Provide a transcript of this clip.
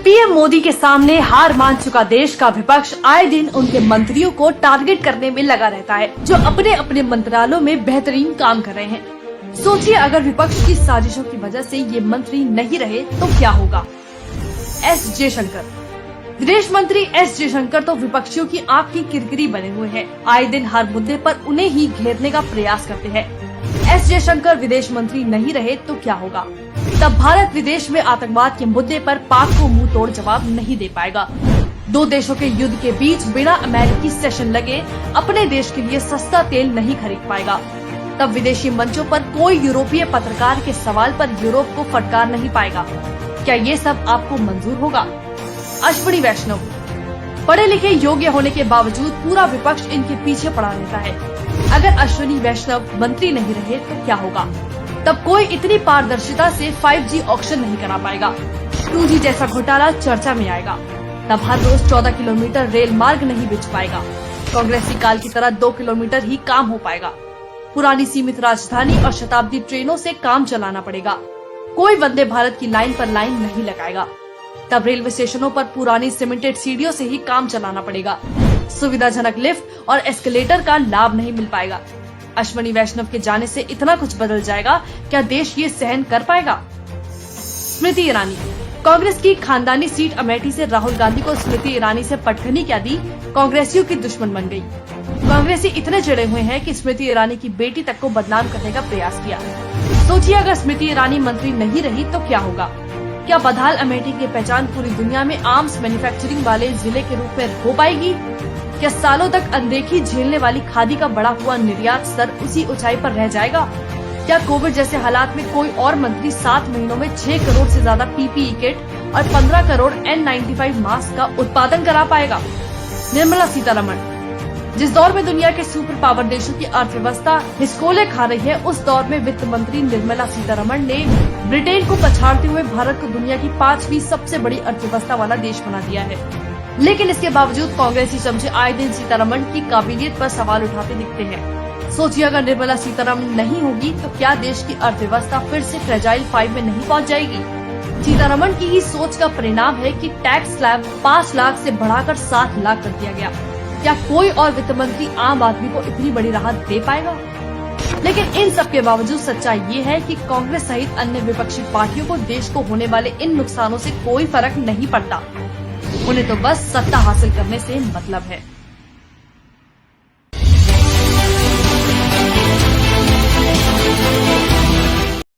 PM Modi के सामने हार मान चुका देश का विपक्ष आए दिन उनके मंत्रियों को टारगेट करने में लगा रहता है, जो अपने अपने मंत्रालयों में बेहतरीन काम कर रहे हैं। सोचिए अगर विपक्ष की साजिशों की वजह से ये मंत्री नहीं रहे तो क्या होगा। एस जयशंकर। विदेश मंत्री एस जयशंकर तो विपक्षियों की आंख की किरकिरी बने हुए हैं। आए दिन हर मुद्दे पर उन्हें ही घेरने का प्रयास करते हैं। एस जयशंकर विदेश मंत्री नहीं रहे तो क्या होगा। तब भारत विदेश में आतंकवाद के मुद्दे पर पाक को मुंह तोड़ जवाब नहीं दे पाएगा। दो देशों के युद्ध के बीच बिना अमेरिकी सेशन लगे अपने देश के लिए सस्ता तेल नहीं खरीद पाएगा। तब विदेशी मंचों पर कोई यूरोपीय पत्रकार के सवाल पर यूरोप को फटकार नहीं पाएगा। क्या ये सब आपको मंजूर होगा। अश्विनी वैष्णव। पढ़े लिखे योग्य होने के बावजूद पूरा विपक्ष इनके पीछे पड़ा रहता है। अगर अश्विनी वैष्णव मंत्री नहीं रहे तो क्या होगा। तब कोई इतनी पारदर्शिता से 5G ऑक्शन नहीं करा पाएगा। 2G जैसा घोटाला चर्चा में आएगा। तब हर रोज 14 किलोमीटर रेल मार्ग नहीं बिछ पाएगा। कांग्रेसी काल की तरह 2 किलोमीटर ही काम हो पाएगा। पुरानी सीमित राजधानी और शताब्दी ट्रेनों से काम चलाना पड़ेगा। कोई वंदे भारत की लाइन पर लाइन नहीं लगाएगा। तब रेलवे स्टेशनों पर पुरानी सीमेंटेड सीढ़ियों से ही काम चलाना पड़ेगा। सुविधाजनक लिफ्ट और एस्केलेटर का लाभ नहीं मिल पाएगा। अश्विनी वैष्णव के जाने से इतना कुछ बदल जाएगा, क्या देश ये सहन कर पाएगा। स्मृति ईरानी। कांग्रेस की खानदानी सीट अमेठी से राहुल गांधी को स्मृति ईरानी से पटखनी क्या दी, कांग्रेसियों की दुश्मन बन गई। कांग्रेसी इतने चिड़े हुए हैं कि स्मृति ईरानी की बेटी तक को बदनाम करने का प्रयास किया। सोचिए अगर स्मृति ईरानी मंत्री नहीं रही तो क्या होगा। क्या बदहाल अमेठी की पहचान पूरी दुनिया में आर्म्स मैन्युफैक्चरिंग वाले जिले के रूप में हो पाएगी। क्या सालों तक अनदेखी झेलने वाली खादी का बढ़ा हुआ निर्यात स्तर उसी ऊंचाई पर रह जाएगा। क्या कोविड जैसे हालात में कोई और मंत्री 7 महीनों में 6 करोड़ से ज्यादा PPE किट और 15 करोड़ N95 मास्क का उत्पादन करा पाएगा। निर्मला सीतारमण। जिस दौर में दुनिया के सुपर पावर देशों की अर्थव्यवस्था हिसकोले खा रही है, उस दौर में वित्त मंत्री निर्मला सीतारमण ने ब्रिटेन को पछाड़ते हुए भारत को दुनिया की 5वीं सबसे बड़ी अर्थव्यवस्था वाला देश बना दिया है। लेकिन इसके बावजूद कांग्रेसी चमचे आए दिन सीतारमण की काबिलियत पर सवाल उठाते दिखते हैं। सोचिए अगर निर्मला सीतारमण नहीं होगी तो क्या देश की अर्थव्यवस्था फिर से फ्रेजाइल 5 में नहीं पहुंच जाएगी। सीतारमण की ही सोच का परिणाम है कि टैक्स स्लैब 5 लाख से बढ़ाकर 7 लाख कर दिया गया। क्या कोई और वित्त मंत्री आम आदमी को इतनी बड़ी राहत दे पाएगा। लेकिन इन सब के बावजूद सच्चाई ये है कि कांग्रेस सहित अन्य विपक्षी पार्टियों को देश को होने वाले इन नुकसानों से कोई फर्क नहीं पड़ता। उन्हें तो बस सत्ता हासिल करने से मतलब है।